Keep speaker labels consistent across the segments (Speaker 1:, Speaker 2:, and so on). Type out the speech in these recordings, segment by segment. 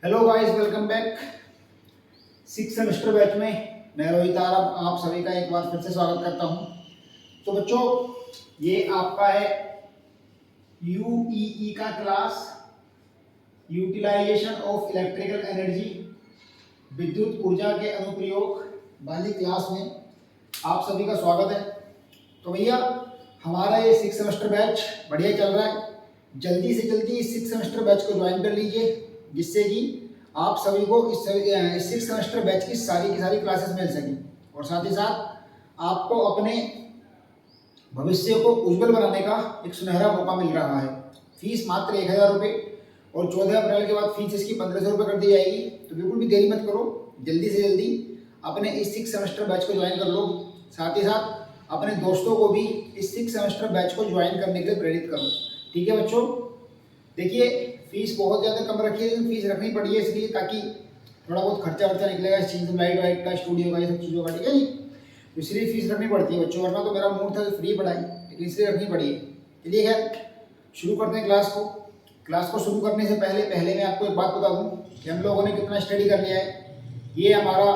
Speaker 1: Hello guys, welcome back. Six semester batch में मैं रोहित आरब आप सभी का एक बार फिर से स्वागत करता हूं। तो बच्चों, ये आपका है यूईई का class, utilization of electrical energy, विद्युत ऊर्जा के अनुप्रयोग वाली क्लास में आप सभी का स्वागत है। तो भैया, हमारा ये सिक्स सेमेस्टर बैच बढ़िया चल रहा है। जल्दी से जल्दी इस सिक्स सेमेस्टर बैच को ज्वाइन कर लीजिए, जिससे कि आप सभी को इस सिक्स सेमेस्टर बैच की सारी क्लासेस मिल सकें और साथ ही साथ आपको अपने भविष्य को उज्जवल बनाने का एक सुनहरा मौका मिल रहा है। फीस मात्र 1000 रुपये और 14 अप्रैल के बाद फीस इसकी 1500 रुपये कर दी जाएगी। तो बिल्कुल भी देरी मत करो, जल्दी से जल्दी अपने इस सिक्स सेमेस्टर बैच को ज्वाइन कर लो। साथ ही साथ अपने दोस्तों को भी इस सिक्स सेमेस्टर बैच को ज्वाइन करने के लिए प्रेरित करो। ठीक है बच्चों, देखिए फीस बहुत ज़्यादा कम रखी है, लेकिन फीस रखनी पड़ी है इसलिए ताकि थोड़ा बहुत खर्चा वर्चा निकलेगा इस चीज़ में, लाइट वाइट का, स्टूडियो का, ये सब चीज़ों का। ठीक है जी, तो इसलिए फीस रखनी पड़ती है बच्चों, वरना तो मेरा मूड था फ्री पढ़ाई, लेकिन इसलिए रखनी पड़ी है। चलिए खैर शुरू करते हैं क्लास को शुरू करने से पहले मैं आपको एक बात बता दूं कि हम लोगों ने कितना स्टडी कर लिया है। ये हमारा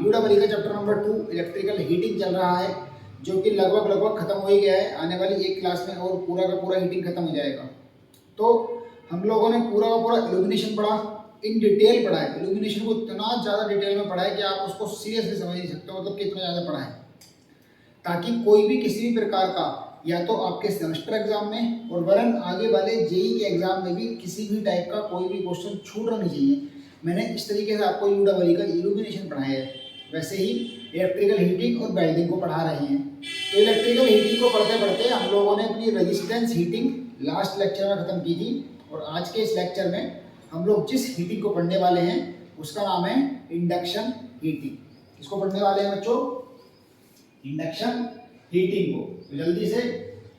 Speaker 1: यूडब्ल्यू का चैप्टर नंबर 2 इलेक्ट्रिकल हीटिंग चल रहा है, जो कि लगभग खत्म हो ही गया है। आने वाली एक क्लास में और पूरा का पूरा हीटिंग खत्म हो जाएगा। तो हम लोगों ने पूरा का पूरा इल्यूमिनेशन पढ़ा, इन डिटेल पढ़ा है। इल्यूमिनेशन को इतना ज़्यादा डिटेल में पढ़ा है कि आप उसको सीरियसली समझ नहीं सकते, मतलब कितना ज़्यादा पढ़ा है, ताकि कोई भी किसी भी प्रकार का या तो आपके सेमेस्टर एग्जाम में और वरन आगे वाले जेई के एग्जाम में भी किसी भी टाइप का कोई भी क्वेश्चन छूटना नहीं चाहिए। मैंने इस तरीके से आपको यूडब्ल्यू का इल्यूमिनेशन पढ़ाया है, वैसे ही इलेक्ट्रिकल हीटिंग और वेल्डिंग को पढ़ा रहे हैं। तो इलेक्ट्रिकल हीटिंग को पढ़ते पढ़ते हम लोगों ने अपनी रेजिस्टेंस हीटिंग लास्ट लेक्चर में ख़त्म की थी, और आज के इस लेक्चर में हम लोग जिस हीटिंग को पढ़ने वाले हैं उसका नाम है इंडक्शन हीटिंग। इसको पढ़ने वाले हैं बच्चों, इंडक्शन हीटिंग को। तो जल्दी से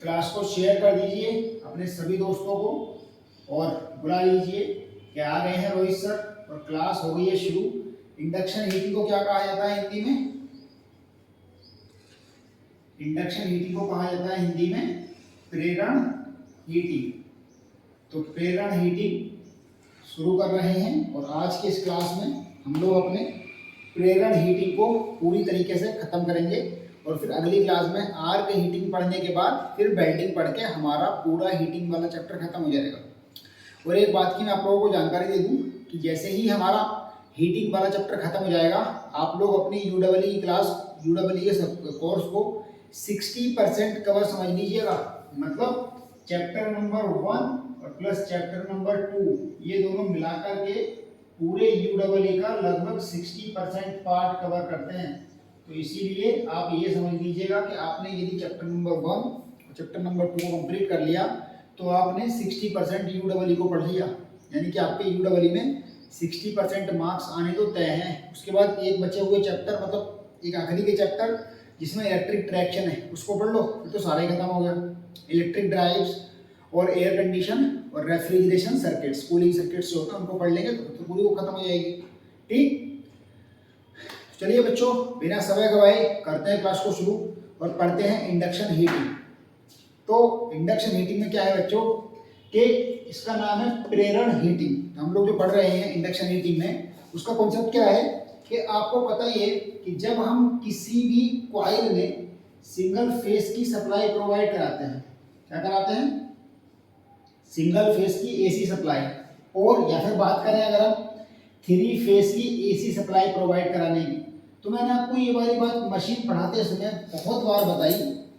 Speaker 1: क्लास को शेयर कर दीजिए अपने सभी दोस्तों को और बुला लीजिए कि आ गए हैं रोहित सर और क्लास हो गई है शुरू। इंडक्शन हीटिंग को क्या कहा जाता है हिंदी में? इंडक्शन हीटिंग को कहा जाता है हिंदी में प्रेरण हीटिंग। तो प्रेरण हीटिंग शुरू कर रहे हैं और आज के इस क्लास में हम लोग अपने प्रेरण हीटिंग को पूरी तरीके से खत्म करेंगे, और फिर अगली क्लास में आर्क हीटिंग पढ़ने के बाद फिर वेल्डिंग पढ़ के हमारा पूरा हीटिंग वाला चैप्टर खत्म हो जाएगा। और एक बात की मैं आप लोगों को जानकारी दे दूं कि जैसे ही हमारा हीटिंग वाला चैप्टर खत्म हो जाएगा, आप लोग अपनी यूडब्ल्यू की क्लास, यूडब्ल्यू के कोर्स को 60% कवर समझ लीजिएगा। मतलब चैप्टर नंबर 1 और प्लस चैप्टर नंबर 2 ये दोनों मिलाकर के पूरे यूडब्ल्यू का लगभग 60% पार्ट कवर करते हैं। तो इसीलिए आप ये समझ लीजिएगा कि आपने यदि चैप्टर नंबर 1 और चैप्टर नंबर 2 को कंप्लीट कर लिया तो आपने 60% यूडब्ल्यू को पढ़ लिया, यानी कि आपके यूडब्ल्यू में 60% मार्क्स आने तो तय हैं। उसके बाद एक बचे हुए चैप्टर, मतलब एक आखिरी के चैप्टर जिसमें इलेक्ट्रिक ट्रैक्शन है, उसको पढ़ लो, फिर तो सारा ही खत्म हो गया। इलेक्ट्रिक ड्राइव्स और एयर कंडीशन और रेफ्रिजरेशन सर्किट्स, कूलिंग सर्किट्स जो होते हैं उनको पढ़ लेंगे तो पूरी वो खत्म हो जाएगी। ठीक, चलिए बच्चों, बिना समय गवाए करते हैं क्लास को शुरू और पढ़ते हैं इंडक्शन हीटिंग। तो इंडक्शन हीटिंग में क्या है बच्चों कि इसका नाम है प्रेरण हीटिंग। हम लोग जो पढ़ रहे हैं इंडक्शन हीटिंग में, उसका कॉन्सेप्ट क्या है कि आपको पता ही है कि जब हम किसी भी कॉइल में सिंगल फेस की सप्लाई प्रोवाइड कराते हैं, क्या कराते हैं? सिंगल फेस की एसी सप्लाई, और या फिर बात करें अगर हम 3 फेस की एसी सप्लाई प्रोवाइड कराने की, तो मैंने आपको ये वाली बात मशीन पढ़ाते समय बहुत बार बताई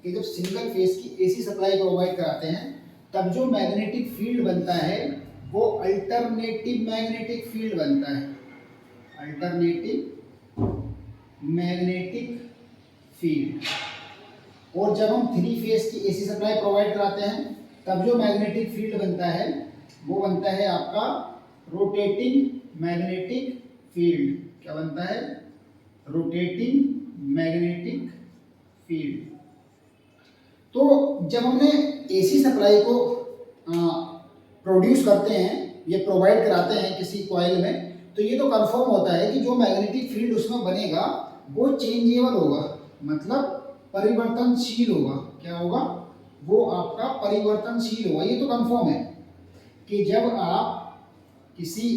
Speaker 1: कि जब सिंगल फेस की एसी सप्लाई प्रोवाइड कराते हैं तब जो मैग्नेटिक फील्ड बनता है वो अल्टरनेटिव मैग्नेटिक फील्ड बनता है। Alternative magnetic field. और जब हम 3 फेस की एसी सप्लाई प्रोवाइड कराते हैं तब जो मैग्नेटिक फील्ड बनता है वो बनता है आपका रोटेटिंग मैग्नेटिक फील्ड। क्या बनता है? Rotating magnetic field. तो जब हमने एसी सप्लाई को प्रोड्यूस करते हैं, ये प्रोवाइड कराते हैं किसी कॉइल में, तो ये तो कंफर्म होता है कि जो मैग्नेटिक फील्ड उसमें बनेगा वो चेंजेबल होगा, मतलब परिवर्तनशील होगा। क्या होगा? वो आपका परिवर्तनशील होगा। ये तो कंफर्म है कि जब आप किसी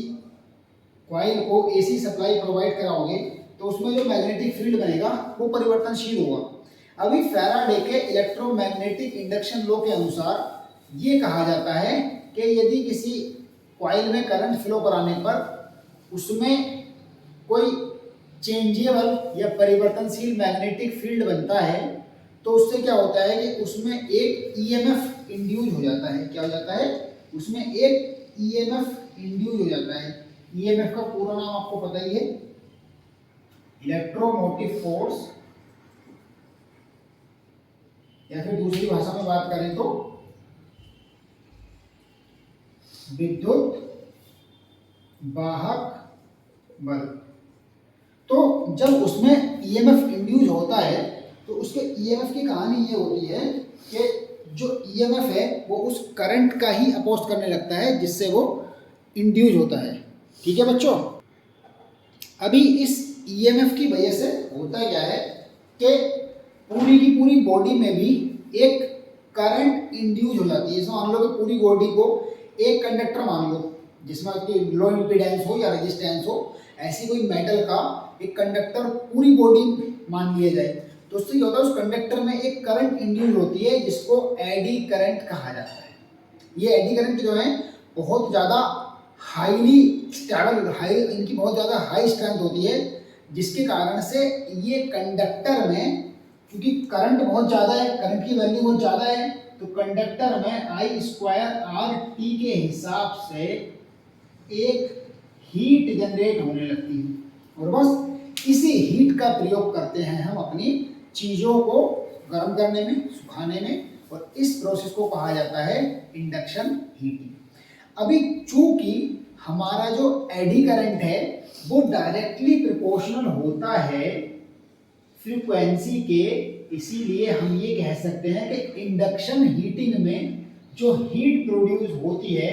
Speaker 1: कॉइल को एसी सप्लाई प्रोवाइड कराओगे तो उसमें जो मैग्नेटिक फील्ड बनेगा वो परिवर्तनशील होगा। अभी फैराडे के इलेक्ट्रोमैग्नेटिक इंडक्शन लॉ के अनुसार ये कहा जाता है कि यदि किसी कॉइल में करंट फ्लो कराने पर उसमें कोई चेंजेबल या परिवर्तनशील मैग्नेटिक फील्ड बनता है तो उससे क्या होता है कि उसमें एक ईएमएफ इंड्यूस हो जाता है। क्या हो जाता है? उसमें एक ईएमएफ इंड्यूस हो जाता है। ईएमएफ का पूरा नाम आपको पता ही है, इलेक्ट्रोमोटिव फोर्स, या फिर दूसरी भाषा में बात करें तो विद्युत वाहक बल। तो जब उसमें ईएमएफ इंड्यूस होता है तो उसके ईएमएफ की कहानी ये होती है कि जो ईएमएफ है वो उस करंट का ही अपोज करने लगता है जिससे वो इंड्यूस होता है। ठीक है बच्चों, अभी इस ईएमएफ की वजह से होता क्या है कि पूरी की पूरी बॉडी में भी एक करंट इंड्यूस हो जाती है। जैसे मान लो कि पूरी बॉडी को एक कंडक्टर मान लो जिसमें लो इम्पीडेंस हो या रेजिस्टेंस हो, ऐसी कोई मेटल का एक कंडक्टर पूरी बॉडी मान लिया जाए तो उससे क्या होता है, उस कंडक्टर में एक करंट इंड्यूस होती है जिसको एडी करंट कहा जाता है। ये एडी करंट जो है बहुत ज़्यादा हाईली स्टेबल, इनकी बहुत ज़्यादा हाई स्ट्रेंथ होती है, जिसके कारण से ये कंडक्टर में, क्योंकि करंट बहुत ज़्यादा है, करंट की वैल्यू बहुत ज़्यादा है, तो कंडक्टर में आई स्क्वायर आर टी के हिसाब से एक हीट जनरेट होने लगती है और बस इसी हीट का प्रयोग करते हैं हम अपनी चीज़ों को गर्म करने में, सुखाने में, और इस प्रोसेस को कहा जाता है इंडक्शन हीटिंग। अभी चूंकि हमारा जो एडी करंट है वो डायरेक्टली प्रोपोर्शनल होता है फ्रीक्वेंसी के, इसीलिए हम ये कह सकते हैं कि इंडक्शन हीटिंग में जो हीट प्रोड्यूस होती है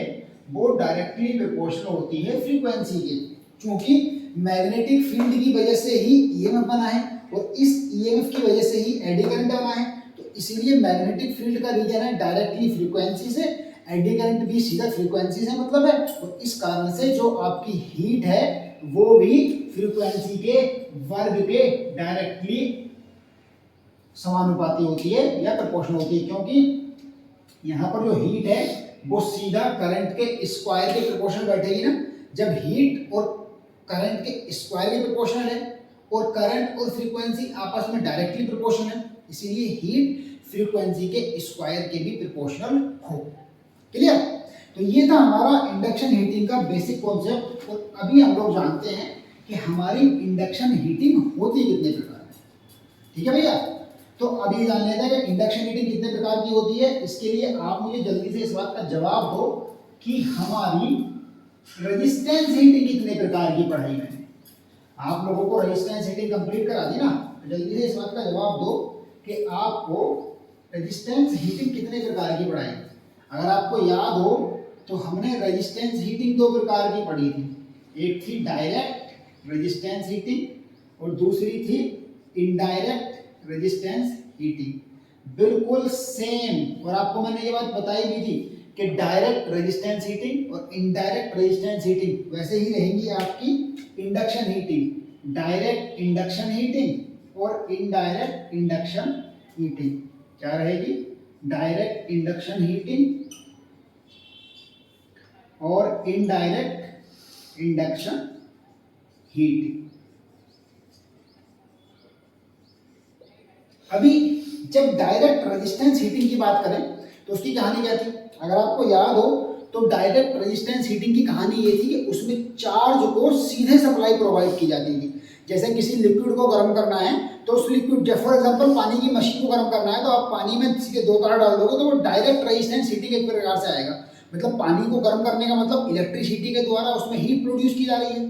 Speaker 1: वो डायरेक्टली प्रोपोर्शनल होती है फ्रीक्वेंसी के। चूंकि मैग्नेटिक फील्ड की वजह से ही ईएमएफ बना है और इस ईएमएफ की वजह से ही एडी करंट बना है, तो इसीलिए मैग्नेटिक फील्ड का रीजन है डायरेक्टली फ्रीक्वेंसी से, एडी करंट भी सीधा फ्रीक्वेंसी से मतलब है, और इस कारण से जो आपकी हीट है वो भी फ्रीक्वेंसी के वर्ग के डायरेक्टली समानुपाती होती है या प्रोपोर्शनल होती है, क्योंकि यहाँ पर जो हीट है वो सीधा करंट के स्क्वायर के प्रोपोर्शनल बैठेगी ना। जब हीट और करंट के स्क्वायर के प्रोपोर्शनल है और करंट और फ्रीक्वेंसी आपस में डायरेक्टली प्रोपोर्शनल है, इसीलिए हीट फ्रीक्वेंसी के स्क्वायर के भी प्रोपोर्शनल हो। क्लियर? तो ये था हमारा इंडक्शन हीटिंग का बेसिक कॉन्सेप्ट। और अभी हम लोग जानते हैं कि हमारी इंडक्शन हीटिंग होती कितने प्रकार है। ठीक है भैया, तो अभी जान लेते हैं कि इंडक्शन हीटिंग कितने प्रकार की होती है। इसके लिए आप मुझे जल्दी से इस बात का जवाब दो कि हमारी रेजिस्टेंस हीटिंग कितने प्रकार की पढ़ाई मैंने। आप लोगों को रेजिस्टेंस हीटिंग कंप्लीट करा दी ना, तो जल्दी से इस बात का जवाब दो कि आपको रेजिस्टेंस हीटिंग कितने प्रकार की पढ़ाई। अगर आपको याद हो तो हमने रेजिस्टेंस हीटिंग दो प्रकार की पढ़ी थी, एक थी डायरेक्ट रेजिस्टेंस हीटिंग और दूसरी थी इनडायरेक्ट रेजिस्टेंस हीटिंग। बिल्कुल सेम, और आपको मैंने ये बात बताई भी थी कि डायरेक्ट रेजिस्टेंस हीटिंग और इनडायरेक्ट रेजिस्टेंस हीटिंग वैसे ही रहेंगी आपकी induction heating. Direct induction heating और इनडायरेक्ट इंडक्शन हीटिंग क्या रहेगी? डायरेक्ट इंडक्शन हीटिंग और इनडायरेक्ट इंडक्शन हीटिंग। अभी जब डायरेक्ट रेजिस्टेंस हीटिंग की बात करें तो उसकी कहानी क्या थी? अगर आपको याद हो तो डायरेक्ट रेजिस्टेंस हीटिंग की कहानी ये थी कि उसमें चार्ज को सीधे सप्लाई प्रोवाइड की जाती थी। जैसे किसी लिक्विड को गर्म करना है तो उस लिक्विड, फॉर एग्जांपल पानी की मशीन को गर्म करना है तो आप पानी में सीधे 2 तार डाल दोगे तो वो डायरेक्ट रेजिस्टेंस हीटिंग एक प्रकार से आएगा। मतलब पानी को गर्म करने का मतलब इलेक्ट्रिसिटी के द्वारा उसमें हीट प्रोड्यूस की जा रही है।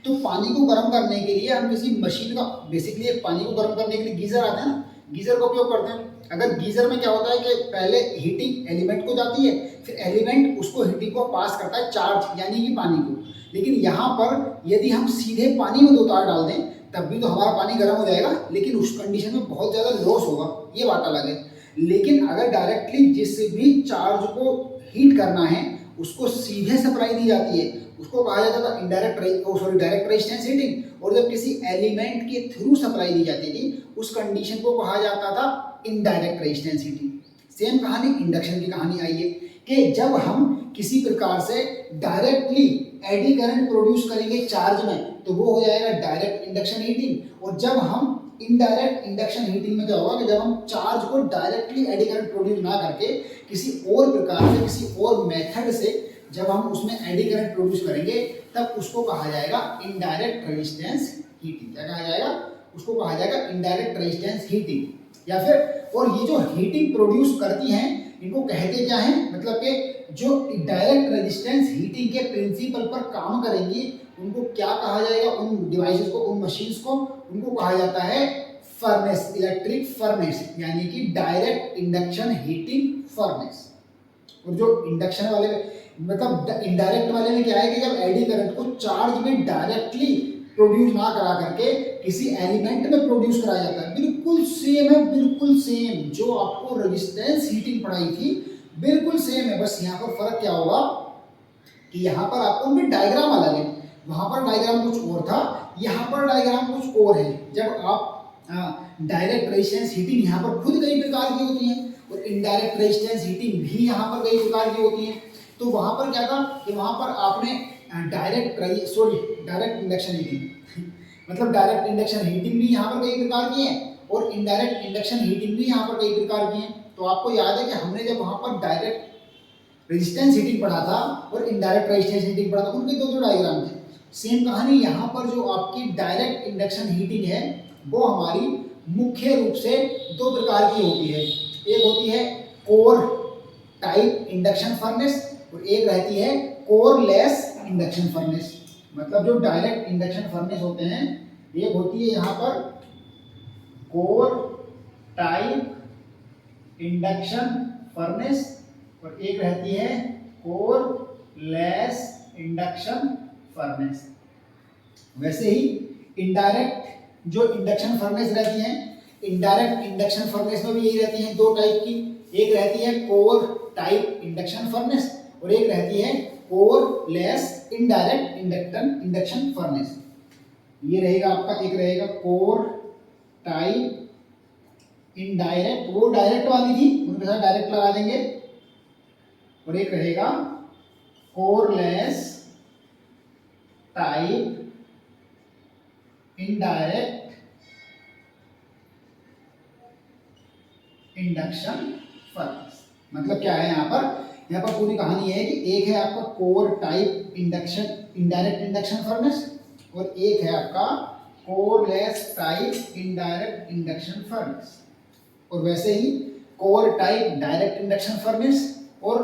Speaker 1: तो पानी को गर्म करने के लिए हम किसी मशीन का, बेसिकली पानी को गर्म करने के लिए गीजर आता है ना, गीजर का उपयोग करते हैं। अगर गीजर में क्या होता है कि पहले हीटिंग एलिमेंट को जाती है, फिर एलिमेंट उसको हीटिंग को पास करता है चार्ज यानी कि पानी को। लेकिन यहाँ पर यदि हम सीधे पानी में 2 तार डाल दें तब भी तो हमारा पानी गर्म हो जाएगा, लेकिन उस कंडीशन में बहुत ज़्यादा लॉस होगा, ये बात अलग है। लेकिन अगर डायरेक्टली जिस भी चार्ज को हीट करना है उसको सीधे सप्लाई दी जाती है, उसको कहा जाता था डायरेक्ट रेजिस्टेंस हीटिंग। और जब किसी एलिमेंट के थ्रू सप्लाई दी जाती थी उस कंडीशन को कहा जाता था इनडायरेक्ट रेजिस्टेंस हीटिंग। सेम कहानी इंडक्शन की कहानी आई है कि जब हम किसी प्रकार से डायरेक्टली एडी करंट प्रोड्यूस करेंगे चार्ज में तो वो हो जाएगा डायरेक्ट इंडक्शन हीटिंग। और जब हम इनडायरेक्ट इंडक्शन हीटिंग में क्या होगा कि जब हम चार्ज को डायरेक्टली एडी करंट प्रोड्यूस ना करके किसी और प्रकार से किसी और मेथड से जब हम उसमें एडी करंट प्रोड्यूस करेंगे तब उसको कहा जाएगा इनडायरेक्ट रेजिस्टेंस हीटिंग। क्या कहा जाएगा? उसको कहा जाएगा इनडायरेक्ट रेजिस्टेंस हीटिंग। या फिर और ये जो हीटिंग प्रोड्यूस करती हैं इनको कहते क्या हैं? मतलब कि जो डायरेक्ट रेजिस्टेंस हीटिंग के प्रिंसिपल पर काम करेंगी उनको क्या कहा जाएगा? उन डिवाइसेस को, उन मशीन्स को, उनको कहा जाता है फर्नेस, इलेक्ट्रिक फर्नेस, यानी कि डायरेक्ट इंडक्शन हीटिंग फर्नेस। और जो इंडक्शन वाले मतलब इनडायरेक्ट वाले में क्या है कि जब एडी करंट को चार्ज में डायरेक्टली प्रोड्यूस ना करा करके किसी एलिमेंट में प्रोड्यूस कराया जाता है। बिल्कुल सेम है, बिल्कुल सेम जो आपको रेजिस्टेंस हीटिंग पढ़ाई थी बिल्कुल सेम है। बस यहाँ पर फर्क क्या होगा कि यहाँ पर आपको उनके डायग्राम अलग है, वहां पर डायग्राम कुछ और था, यहाँ पर डायग्राम कुछ और है। जब आप डायरेक्ट रेजिस्टेंस हीटिंग यहाँ पर खुद कई प्रकार की होती है और इनडायरेक्ट रेजिस्टेंस हीटिंग भी यहाँ पर कई प्रकार की होती है। तो वहां पर क्या था कि वहां पर आपने डायरेक्ट इंडक्शन हीटिंग मतलब डायरेक्ट इंडक्शन हीटिंग भी यहाँ पर कई प्रकार की है और इनडायरेक्ट इंडक्शन हीटिंग भी यहाँ पर कई प्रकार की है। तो आपको याद है कि हमने जब वहां पर डायरेक्ट रेजिस्टेंस हीटिंग पढ़ा था और इनडायरेक्ट रेजिस्टेंस हीटिंग पढ़ा था, उनके दो डायग्राम थे। सेम कहानी यहाँ पर जो आपकी डायरेक्ट इंडक्शन हीटिंग है वो हमारी मुख्य रूप से दो प्रकार की होती है। एक होती है कोर टाइप इंडक्शन फर्नेस और एक रहती है कोरलेस इंडक्शन फर्नेस। मतलब जो डायरेक्ट इंडक्शन फर्नेस होते हैं एक होती है यहाँ पर कोर टाइप इंडक्शन फर्नेस और एक रहती है कोरलेस इंडक्शन फर्नेस। वैसे ही इनडायरेक्ट जो इंडक्शन फर्नेस रहती हैं, इनडायरेक्ट इंडक्शन फर्नेस में भी यही रहती हैं दो टाइप की। एक रहती है कोर टाइप इंडक्शन फर्नेस और एक रहती है कोरलेस इनडायरेक्ट इंडक्शन फर्नेस। ये रहेगा आपका, एक रहेगा कोर टाइप इनडायरेक्ट, वो डायरेक्ट वाली थी उनके साथ डायरेक्ट लगा देंगे, और एक रहेगा coreless type indirect induction furnace. मतलब क्या है यहाँ पर पूरी कहानी है कि एक है आपका core type induction indirect induction furnace और एक है आपका coreless type indirect induction furnace. और वैसे ही core type direct induction furnace और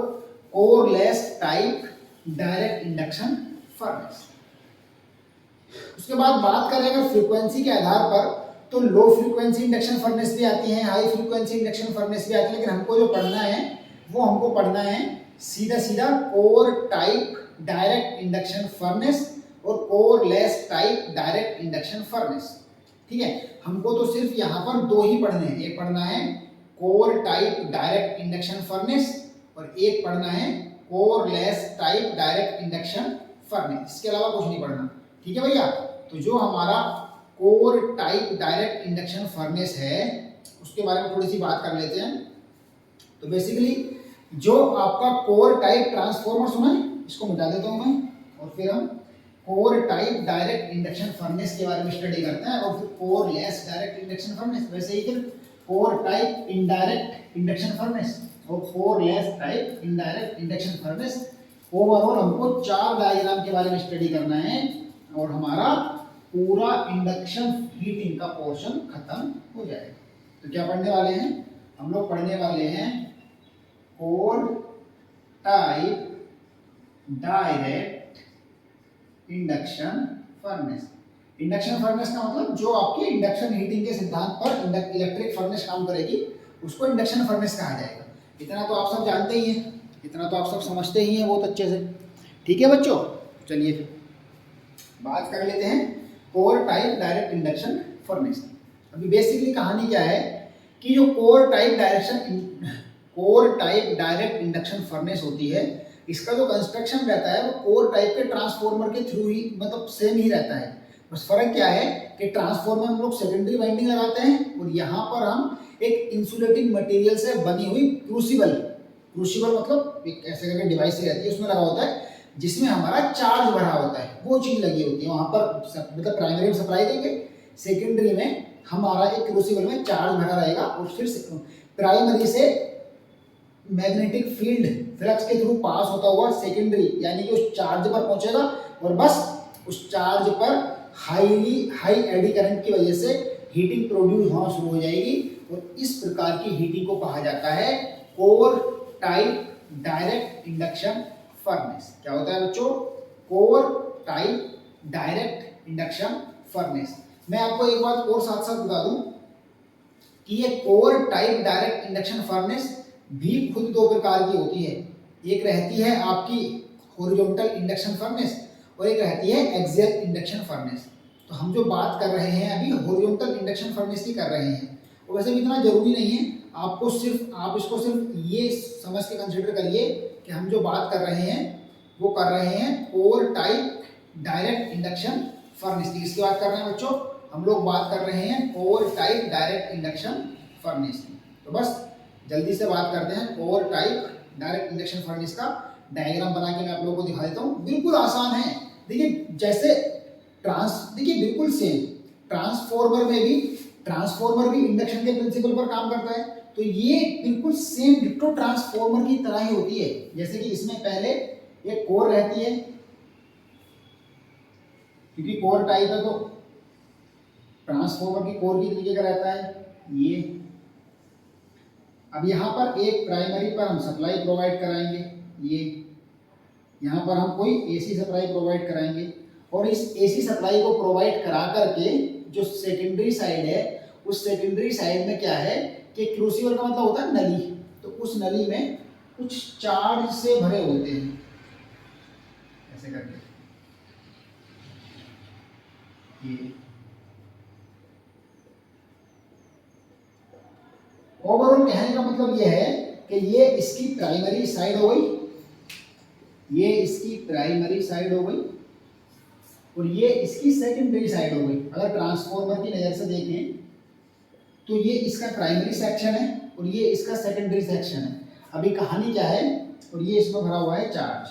Speaker 1: coreless type direct induction furnace. उसके बाद बात करें अगर फ्रीक्वेंसी के आधार पर तो लो फ्रीक्वेंसी इंडक्शन फर्नेस भी आती है, हाई फ्रीक्वेंसी इंडक्शन फर्नेस भी आती है। लेकिन हमको जो पढ़ना है वो हमको पढ़ना है सीधा core type direct induction furnace और coreless type direct induction furnace. ठीक है, हमको तो सिर्फ यहाँ पर दो ही पढ़ने हैं। एक पढ़ना है core type direct induction furnace और एक पढ़ना है coreless type direct induction furnace. इसके अलावा कुछ नहीं पढ़ना। ठीक है भैया, तो जो हमारा core type direct induction furnace है उसके बारे में थोड़ी सी बात कर लेते हैं। तो बेसिकली जो आपका कोर टाइप ट्रांसफॉर्मर सुना है, इसको मिटा देता हूं मैं, और फिर हम core type direct induction furnace के बारे में स्टडी करते हैं और फिर कोरलेस डायरेक्ट इंडक्शन फर्नेस। वैसे ही फिर core type indirect induction furnace और coreless type indirect induction furnace. Overall हमको चार डायग्राम के बारे में स्टडी करना है और हमारा पूरा इंडक्शन हीटिंग का पोर्शन खत्म हो जाएगा। तो क्या पढ़ने वाले हैं हम लोग? पढ़ने वाले हैं core type direct induction furnace. Induction furnace का मतलब जो आपके इंडक्शन हीटिंग के सिद्धांत पर इलेक्ट्रिक फर्नेस काम करेगी उसको इंडक्शन फर्नेस कहा जाएगा। इतना तो आप सब जानते ही हैं, इतना तो आप सब समझते ही हैं बहुत अच्छे से। ठीक है बच्चों, चलिए फिर बात कर लेते हैं core type direct induction furnace. अभी बेसिकली कहानी क्या है कि जो core type direct induction furnace होती है इसका जो कंस्ट्रक्शन रहता है वो कोर टाइप के ट्रांसफॉर्मर के थ्रू ही मतलब सेम ही रहता है। बस फर्क क्या है कि ट्रांसफॉर्मर में हम लोग सेकेंडरी वाइंडिंग लगाते हैं और यहाँ पर हम एक इंसुलेटिंग मटेरियल से बनी हुई क्रूसिबल, क्रूसिबल मतलब एक ऐसे करके डिवाइस से रहती है, उसमें लगा होता है जिसमें हमारा चार्ज भरा होता है, वो चीज़ लगी होती है वहाँ पर। मतलब प्राइमरी में सप्लाई देंगे, सेकेंडरी में हमारा एक क्रूसिबल में चार्ज भरा रहेगा और फिर प्राइमरी से मैग्नेटिक फील्ड फ्लक्स के थ्रू पास होता हुआ सेकेंडरी यानी कि उस चार्ज पर पहुंचेगा और बस उस चार्ज पर हाई एडी करंट की वजह से हीटिंग प्रोड्यूस होना शुरू हो जाएगी और इस प्रकार की हीटिंग को कहा जाता है core type direct induction furnace. क्या होता है बच्चों? Core type direct induction furnace. मैं आपको एक बात और साथ साथ बता दूं कि ये core type direct induction furnace भी खुद दो प्रकार की होती है। एक रहती है आपकी हॉरिजॉन्टल इंडक्शन फर्नेस और एक रहती है एक्सियल इंडक्शन फर्नेस। तो हम जो बात कर रहे हैं अभी हॉरिजॉन्टल इंडक्शन फर्नेस की कर रहे हैं, और वैसे भी इतना जरूरी नहीं है, आपको सिर्फ आप इसको सिर्फ ये समझ के कंसिडर करिए कि हम जो बात कर रहे हैं वो कर रहे हैं core type direct induction furnace की। इसकी बात कर रहे हैं बच्चों, हम लोग बात कर रहे हैं core type direct induction furnace की। तो बस जल्दी से बात करते हैं core type direct induction furnace का डायग्राम बना के मैं आप लोगों को दिखा देता हूँ। बिल्कुल आसान है। देखिए जैसे देखिए बिल्कुल सेम ट्रांसफॉर्मर भी इंडक्शन के प्रिंसिपल पर काम करता है, तो ये बिल्कुल सेम डिट्टो ट्रांसफॉर्मर की तरह ही होती है। जैसे कि इसमें पहले एक कोर रहती है, क्योंकि कोर टाइप है तो ट्रांसफॉर्मर की कोर की तरीके का रहता है ये। अब यहाँ पर एक प्राइमरी पर हम सप्लाई प्रोवाइड कराएंगे, ये यहाँ पर हम कोई एसी सप्लाई प्रोवाइड कराएंगे और इस एसी सप्लाई को प्रोवाइड करा करके जो सेकेंडरी साइड है उस सेकेंडरी साइड में क्या है कि क्रूसिबल का मतलब होता है नली, तो उस नली में कुछ चार्ज से भरे होते हैं ऐसे करके ये। ओवरऑल कहने का मतलब ये है कि ये इसकी प्राइमरी साइड हो गई, ये इसकी प्राइमरी साइड हो गई और ये इसकी सेकेंडरी साइड हो गई। अगर ट्रांसफॉर्मर की नज़र से देखें तो ये इसका प्राइमरी सेक्शन है और ये इसका सेकेंडरी सेक्शन है। अभी कहानी क्या है, और ये इसमें भरा हुआ है चार्ज।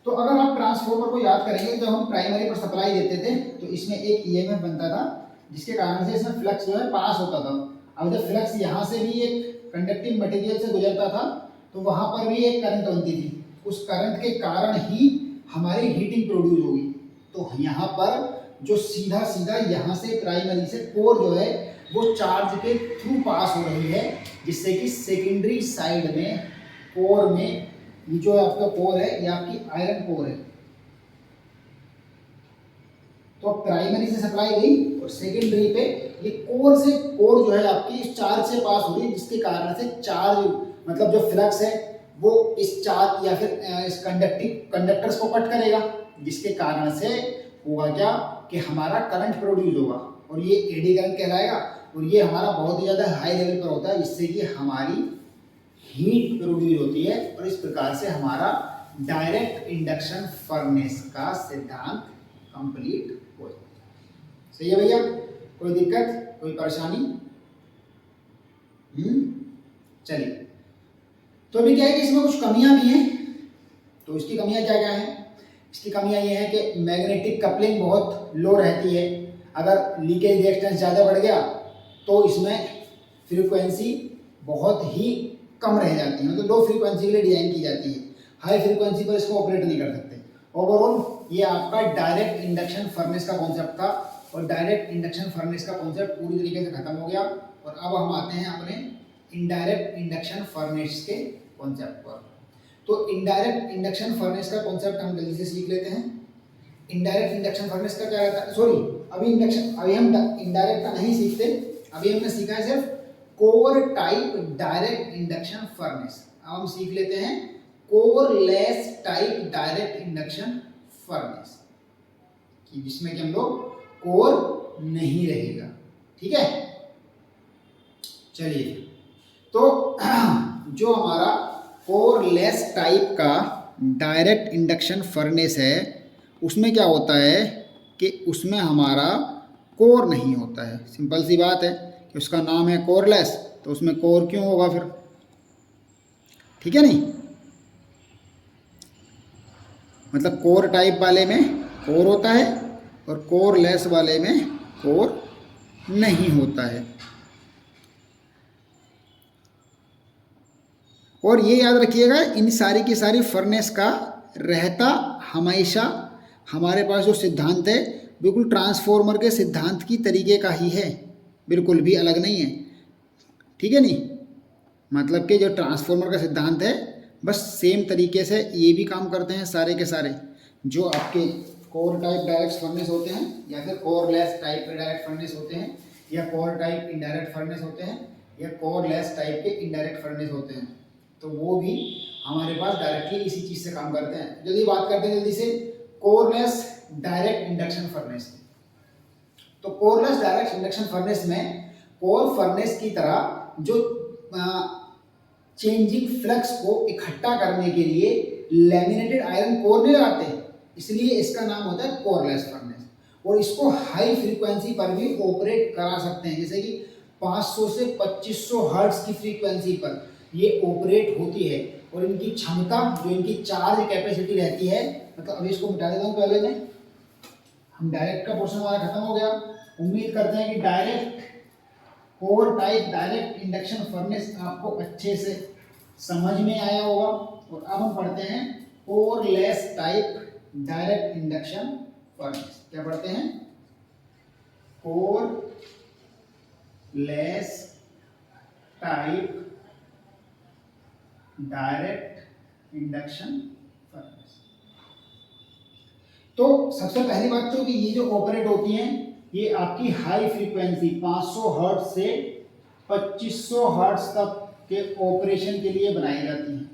Speaker 1: तो अगर आप ट्रांसफॉर्मर को याद करेंगे तो हम प्राइमरी पर सप्लाई देते थे तो इसमें एक ईएमएफ बनता था जिसके कारण से इसमें फ्लक्स जो है पास होता था। अब जब फ्लक्स यहाँ से भी एक कंडक्टिंग मटेरियल से गुजरता था तो वहाँ पर भी एक करंट बनती थी, उस करंट के कारण ही हमारी हीटिंग प्रोड्यूस होगी। तो यहाँ पर जो सीधा सीधा यहाँ से प्राइमरी से कोर जो है वो चार्ज के थ्रू पास हो रही है, जिससे कि सेकेंडरी साइड में कोर में ये जो आपका कोर है ये आपकी आयरन कोर है। तो प्राइमरी से सप्लाई गई और सेकेंडरी पे ये कोर से कोर जो है आपकी इस चार्ज से पास हो रही है, जिसके कारण से चार्ज मतलब जो फ्लक्स है वो इस चार्ज या फिर इस कंडक्टर्स को कट करेगा, जिसके कारण से होगा क्या कि हमारा करंट प्रोड्यूस होगा और ये एडी करंट कहलाएगा और ये हमारा बहुत ही ज़्यादा हाई लेवल पर होता है, जिससे कि हमारी हीट प्रोड्यूस होती है और इस प्रकार से हमारा डायरेक्ट इंडक्शन फर्नेस का सिद्धांत कंप्लीट हो जाता है। सही है भैया? कोई दिक्कत, कोई परेशानी? चलिए, तो अभी क्या है कि इसमें कुछ कमियां भी हैं। तो इसकी कमियां क्या क्या हैं? इसकी कमियां ये हैं कि मैग्नेटिक कपलिंग बहुत लो रहती है। अगर लीकेज रिएक्टेंस ज़्यादा बढ़ गया तो इसमें फ्रीक्वेंसी बहुत ही कम रह जाती है, मतलब लो फ्रीक्वेंसी के लिए डिजाइन की जाती है, हाई फ्रीक्वेंसी पर इसको ऑपरेट नहीं कर सकते। ओवरऑल ये आपका डायरेक्ट इंडक्शन फर्नेस का कॉन्सेप्ट था और डायरेक्ट इंडक्शन फर्नेस का कॉन्सेप्ट पूरी तरीके से खत्म हो गया और अब हम आते हैं अपने इनडायरेक्ट इंडक्शन फर्नेस के कॉन्सेप्ट पर। तो इनडायरेक्ट इंडक्शन फर्नेस का कॉन्सेप्ट हम जल्दी से सीख लेते हैं। इनडायरेक्ट इंडक्शन फर्नेस का क्या रहता है, सॉरी अभी हम इनडायरेक्ट का नहीं सीखते, अभी हमने सीखा है सिर्फ core type direct induction furnace. अब हम सीख लेते हैं coreless type direct induction furnace, कि जिसमें कि हम लोग कोर नहीं रहेगा। ठीक है, चलिए, तो जो हमारा कोरलेस टाइप का डायरेक्ट इंडक्शन फर्नेस है, उसमें क्या होता है कि उसमें हमारा कोर नहीं होता है। सिंपल सी बात है कि उसका नाम है कोरलेस, तो उसमें कोर क्यों होगा फिर? ठीक है नहीं, मतलब कोर टाइप वाले में कोर होता है और कोरलेस वाले में कोर नहीं होता है। और ये याद रखिएगा, इन सारी की सारी फर्नेस का रहता हमेशा हमारे पास जो सिद्धांत है बिल्कुल ट्रांसफॉर्मर के सिद्धांत की तरीके का ही है, बिल्कुल भी अलग नहीं है। ठीक है नहीं, मतलब कि जो ट्रांसफॉर्मर का सिद्धांत है बस सेम तरीके से ये भी काम करते हैं सारे के सारे। जो आपके कोर टाइप डायरेक्ट फर्नेस होते हैं या फिर कोरलेस टाइप के डायरेक्ट फर्नेस होते हैं या कोर टाइप इनडायरेक्ट फर्नेस होते हैं या कोरलेस टाइप के इनडायरेक्ट फर्नेस होते हैं, तो वो भी हमारे पास डायरेक्टली इसी चीज़ से काम करते हैं। जल्दी बात करते हैं जल्दी से कोरलेस डायरेक्ट इंडक्शन फर्नेस। तो कोरलेस डायरेक्ट इंडक्शन फर्नेस में कोर फर्नेस की तरह जो चेंजिंग फ्लक्स को इकट्ठा करने के लिए लैमिनेटेड आयरन कोर नहीं लगाते, इसलिए इसका नाम होता है कोरलेस फर्नेस। और इसको हाई फ्रीक्वेंसी पर भी ऑपरेट करा सकते हैं, जैसे कि 500 से 2500 हर्ट्ज की फ्रीक्वेंसी पर ये ऑपरेट होती है। और इनकी क्षमता, जो इनकी चार्ज कैपेसिटी रहती है, मतलब अभी इसको मिटा देता हूँ पहले में, हम डायरेक्ट का पोर्शन हमारा खत्म हो गया। उम्मीद करते हैं कि direct core type direct induction furnace आपको अच्छे से समझ में आया होगा। और अब हम पढ़ते हैं coreless type direct induction furnace. क्या पढ़ते हैं? Coreless type direct induction furnace. तो सबसे पहली बात तो कि ये जो ऑपरेट होती हैं ये आपकी हाई फ्रीक्वेंसी 500 हर्ट्ज से 2500 हर्ट्ज तक के ऑपरेशन के लिए बनाई जाती हैं।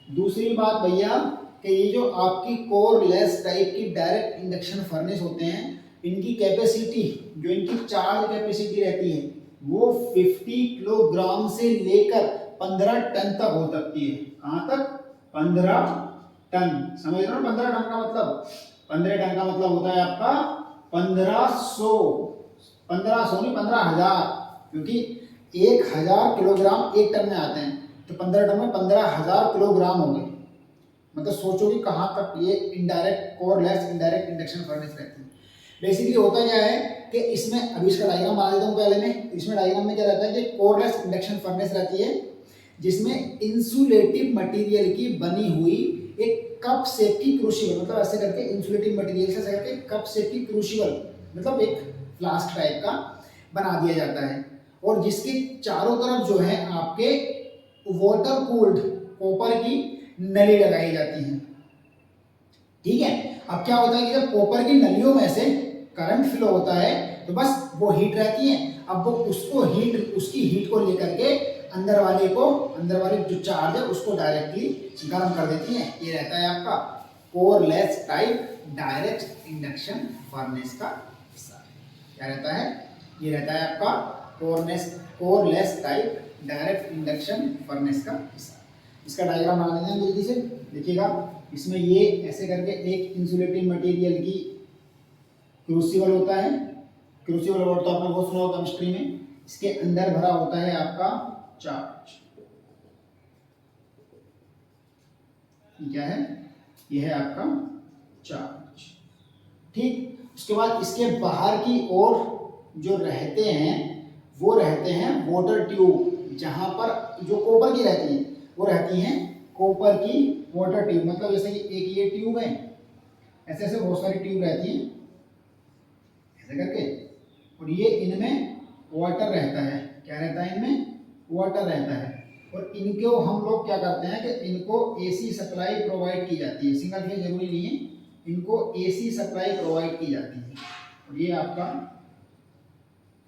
Speaker 1: दूसरी बात भैया कि ये जो आपकी कोरलेस टाइप की डायरेक्ट इंडक्शन फर्नेस होते हैं, इनकी कैपेसिटी, जो इनकी चार्ज कैपेसिटी रहती है वो 50 किलोग्राम से लेकर 15 टन तक हो सकती है। कहाँ तक? 15 टन। समझ रहे हो? 15 टन का मतलब, 15 टन का मतलब होता है आपका 1500 नहीं 15,000, क्योंकि 1000 किलोग्राम एक टन में आते हैं, तो 15 टन में 15,000 किलोग्राम हो गए। मतलब सोचो कि कहाँ तक ये indirect coreless indirect induction furnace रहती है। बेसिकली होता क्या है कि इसमें, अभी इसका डायग्राम बना देता हूँ पहले में। इसमें डायग्राम में क्या रहता है कि कोरलेस इंडक्शन फर्नेस रहती है जिसमें इंसुलेटिव मटेरियल की बनी हुई एक कप शेप की क्रूसिबल, मतलब ऐसे करके इंसुलेटिव मटेरियल से ऐसे करके कप शेप की क्रूसिबल, मतलब एक फ्लास्क टाइप का बना दिया जाता है। और जिसके चारों तरफ जो है आपके वाटर कूल्ड कॉपर की नली लगाई जाती है। ठीक है, अब क्या होता है कि जब कॉपर की नलियों में से करंट फ्लो होता है तो बस वो हीट रहती है। अब वो उसको हीट, उसकी हीट को लेकर के अंदर वाले जो चार्ज है उसको डायरेक्टली गर्म कर देती है। ये रहता है आपका coreless type direct induction furnace का हिस्सा। क्या रहता है? ये रहता है आपका coreless type direct induction furnace का हिस्सा। इसका डायग्राम बना देते हैं जल्दी से, देखिएगा। इसमें ये ऐसे करके एक इंसुलेटिंग मटेरियल की क्रूसिबल होता है। क्रूसिबल वर्ड तो आपने बहुत सुना होगा केमिस्ट्री में। इसके अंदर भरा होता है आपका चार्ज। क्या है? यह है आपका चार्ज। ठीक, उसके बाद इसके बाहर की ओर जो रहते हैं वो रहते हैं वाटर ट्यूब, जहां पर जो कॉपर की रहती है वो रहती हैं कॉपर की वाटर ट्यूब। मतलब जैसे कि एक ये ट्यूब है, ऐसे ऐसे बहुत सारी ट्यूब रहती हैं ऐसे करके, और ये इनमें वाटर रहता है। क्या रहता है? इनमें वाटर रहता है। और इनको हम लोग क्या करते हैं कि इनको एसी सप्लाई प्रोवाइड की जाती है। सिंगल फेज जरूरी नहीं है, इनको एसी सप्लाई प्रोवाइड की जाती है। और ये आपका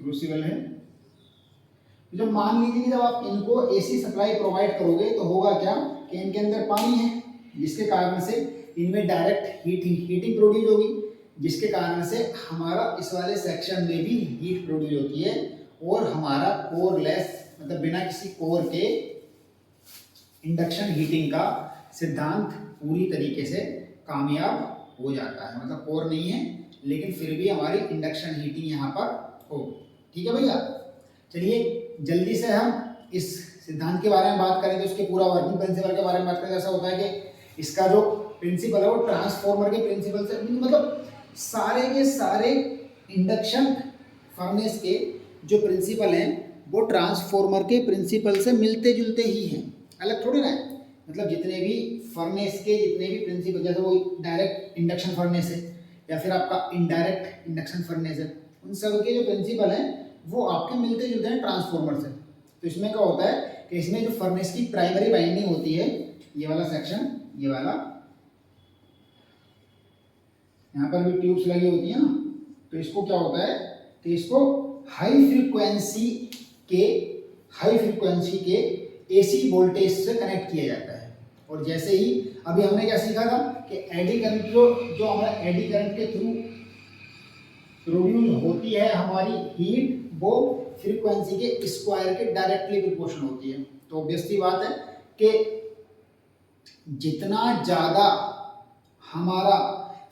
Speaker 1: क्रूसिबल है। जब मान लीजिए कि जब आप इनको एसी सप्लाई प्रोवाइड करोगे तो होगा क्या कि इनके अंदर पानी है, जिसके कारण से इनमें डायरेक्ट हीटिंग प्रोड्यूस होगी, जिसके कारण से हमारा इस वाले सेक्शन में भी हीट प्रोड्यूस होती है। और हमारा कोरलेस, मतलब बिना किसी कोर के इंडक्शन हीटिंग का सिद्धांत पूरी तरीके से कामयाब हो जाता है। मतलब कोर नहीं है लेकिन फिर भी हमारी इंडक्शन हीटिंग यहाँ पर हो। ठीक है भैया, चलिए जल्दी से हम इस सिद्धांत के बारे में बात करें तो इसके पूरा वर्किंग प्रिंसिपल के बारे में बात करें। ऐसा होता है कि इसका जो प्रिंसिपल है वो ट्रांसफॉर्मर के प्रिंसिपल से, मतलब सारे के सारे इंडक्शन फर्नेस के जो प्रिंसिपल हैं वो ट्रांसफॉर्मर के प्रिंसिपल से मिलते जुलते ही हैं, अलग थोड़ी ना है। मतलब जितने भी फर्नेस के जितने भी प्रिंसिपल, जैसे वो डायरेक्ट इंडक्शन फर्नेस है या फिर आपका इनडायरेक्ट इंडक्शन फर्नेस है, उन सब के जो प्रिंसिपल हैं वो आपके मिलते जुलते हैं ट्रांसफॉर्मर से। तो इसमें क्या होता है कि इसमें जो फर्नेस की प्राइमरी वाइंडिंग होती है, ये वाला सेक्शन, ये वाला, यहाँ पर भी ट्यूब्स लगी होती है ना, तो इसको क्या होता है कि इसको हाई फ्रीक्वेंसी के एसी वोल्टेज से कनेक्ट किया जाता है। और जैसे ही अभी हमने क्या सीखा था कि एडी करंट जो हमारा एडी करंट के थ्रू प्रोड्यूस होती है हमारी हीट, वो फ्रीक्वेंसी के स्क्वायर के डायरेक्टली प्रोपोर्शनल होती है। तो ऑब्वियसली बात है कि जितना ज़्यादा हमारा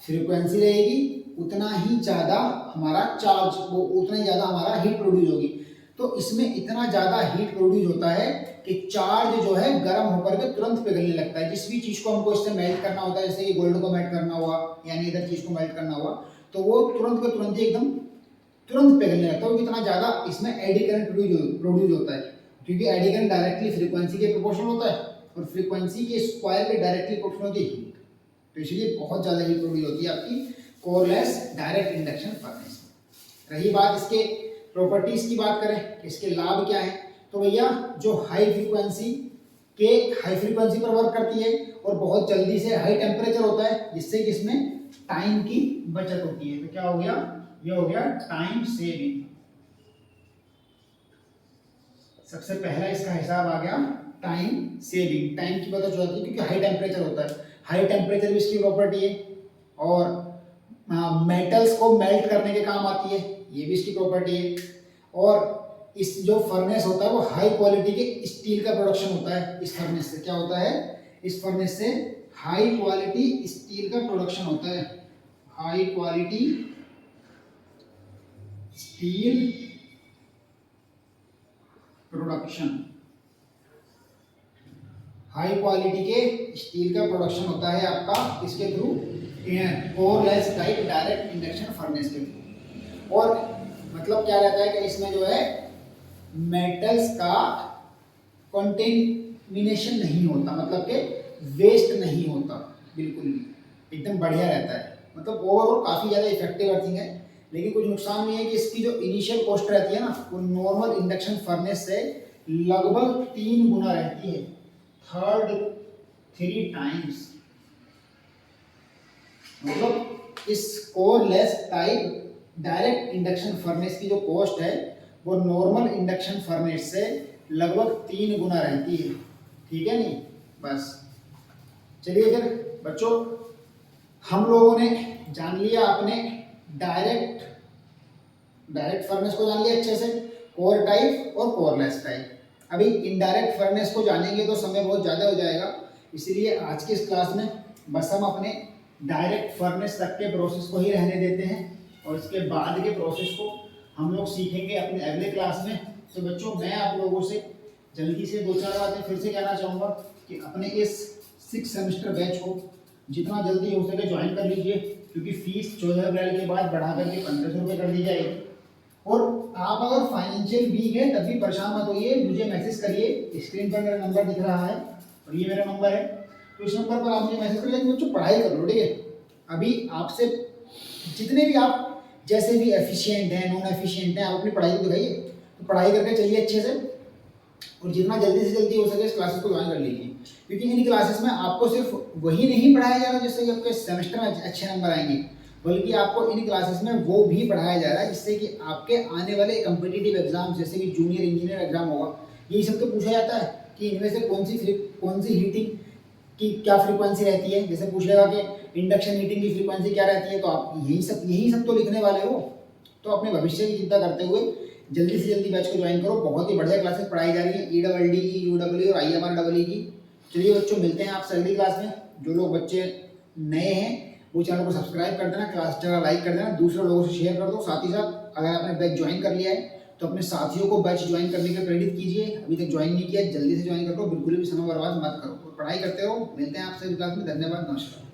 Speaker 1: फ्रीक्वेंसी रहेगी उतना ही ज़्यादा हमारा चार्ज, वो उतना ही ज़्यादा हमारा हीट प्रोड्यूस होगी। तो इसमें इतना ज़्यादा हीट प्रोड्यूस होता है कि चार्ज जो है गर्म होकर के तुरंत पिघलने लगता है। जिस भी चीज़ को हमको इससे मेल्ट करना होता है, जैसे कि गोल्ड को मेल्ट करना हुआ यानी इधर चीज़ को मेल्ट करना हुआ, तो वो तुरंत के तुरंत ही एकदम तुरंत पिघलने लगता है। कितना ज़्यादा इसमें एडी करंट प्रोड्यूस होता है, क्योंकि एडी करंट डायरेक्टली फ्रीक्वेंसी के प्रोपोर्शनल होता है और फ्रीक्वेंसी के स्क्वायर के डायरेक्टली प्रोपोर्शनल होती है हीट। तो इसलिए बहुत ज़्यादा हीट प्रोड्यूस होती है आपकी कोरलेस डायरेक्ट इंडक्शन फर्नेस में। रही बात इसके प्रॉपर्टीज़ की बात करें कि इसके लाभ क्या है, तो भैया जो हाई फ्रीक्वेंसी पर वर्क करती है और बहुत जल्दी से हाई टेम्परेचर होता है, जिससे कि इसमें टाइम की बचत होती है। तो क्या हो गया, ये हो गया टाइम सेविंग। सबसे पहला इसका हिसाब आ गया टाइम सेविंग, टाइम की बचत हो जाती है क्योंकि हाई टेम्परेचर होता है। हाई टेम्परेचर भी इसकी प्रॉपर्टी है और मेटल्स को मेल्ट करने के काम आती है, ये भी इसकी प्रॉपर्टी है। और इस जो फर्नेस होता है वो हाई क्वालिटी के स्टील का प्रोडक्शन होता है। इस फर्नेस से क्या होता है, इस फर्नेस से हाई क्वालिटी स्टील का प्रोडक्शन होता है। High quality steel production, high quality के स्टील का प्रोडक्शन होता है आपका इसके through coreless type direct induction furnace के थ्रू। और मतलब क्या रहता है कि इसमें जो है मेटल्स का कंटेमिनेशन नहीं होता, मतलब कि वेस्ट नहीं होता, बिल्कुल भी एकदम बढ़िया रहता है। मतलब ओवरऑल काफ़ी ज़्यादा इफेक्टिव अर्थिंग है। लेकिन कुछ नुकसान भी है कि इसकी जो इनिशियल कॉस्ट रहती है ना, वो नॉर्मल इंडक्शन फर्नेस से लगभग 3 गुना रहती है, 3 टाइम्स। मतलब इस coreless type direct induction furnace की जो कॉस्ट है वो नॉर्मल इंडक्शन फर्नेस से लगभग 3 गुना रहती है। ठीक है नहीं, बस चलिए फिर बच्चों, हम लोगों ने जान लिया अपने डायरेक्ट फर्नेस को जान लिया अच्छे से, कोर टाइप और कोरलेस टाइप। अभी इनडायरेक्ट फर्नेस को जानेंगे तो समय बहुत ज़्यादा हो जाएगा, इसीलिए आज की इस क्लास में बस हम अपने डायरेक्ट फर्नेस तक के प्रोसेस को ही रहने देते हैं और इसके बाद के प्रोसेस को हम लोग सीखेंगे अपने अगले क्लास में। तो बच्चों, मैं आप लोगों से जल्दी से 2-4 बातें फिर से कहना चाहूँगा कि अपने इस 6 सेमेस्टर बैच को जितना जल्दी हो सके ज्वाइन कर लीजिए, क्योंकि फीस 14 अप्रैल के बाद बढ़ा करके 1500 रुपये कर दी जाएगी। और आप अगर फाइनेंशियल वीक है तब भी परेशान मत होइए, मुझे मैसेज करिए। स्क्रीन पर मेरा नंबर दिख रहा है और ये मेरा नंबर है, तो इस नंबर पर आप मुझे मैसेज करिए। बच्चों पढ़ाई कर लो, ठीक है। अभी आपसे जितने भी आप जैसे भी एफिशिएंट हैं, नॉन एफिशिएंट हैं, आप अपनी पढ़ाई को दिखाइए। तो पढ़ाई करके चलिए अच्छे से, और जितना जल्दी से जल्दी हो सके इस क्लासेस को ज्वाइन कर लीजिए, क्योंकि इन क्लासेस में आपको सिर्फ वही नहीं पढ़ाया जाएगा जिससे कि आपके सेमेस्टर में अच्छे नंबर आएंगे, बल्कि आपको इन क्लासेस में वो भी पढ़ाया जा रहा है जिससे कि आपके आने वाले कम्पिटिटिव एग्जाम, जैसे कि जूनियर इंजीनियर एग्जाम होगा, यही सब तो पूछा जाता है कि इनमें से कौन सी हीटिंग की क्या फ्रीक्वेंसी रहती है। जैसे पूछ लेगा कि इंडक्शन हीटिंग की फ्रीक्वेंसी क्या रहती है, तो आप यही सब तो लिखने वाले हो। तो अपने भविष्य की चिंता करते हुए जल्दी से जल्दी बैच को ज्वाइन करो। बहुत ही बढ़िया क्लासेस पढ़ाई जा रही है, EEE, UEE और IMR की। चलिए बच्चों, मिलते हैं आपसे अगली क्लास में। जो लोग बच्चे नए हैं वो चैनल को सब्सक्राइब कर देना, क्लास चैनल लाइक कर देना, दूसरे लोगों से शेयर कर दो। साथ ही साथ अगर आपने बैच ज्वाइन कर लिया है तो अपने साथियों को बैच ज्वाइन करने के लिए प्रेरित कीजिए। अभी तक ज्वाइन नहीं किया, जल्दी से ज्वाइन कर लो, बिल्कुल भी समय बर्बाद मत करो। पढ़ाई करते रहो। मिलते हैं आपसे अगली क्लास में। धन्यवाद, नमस्कार।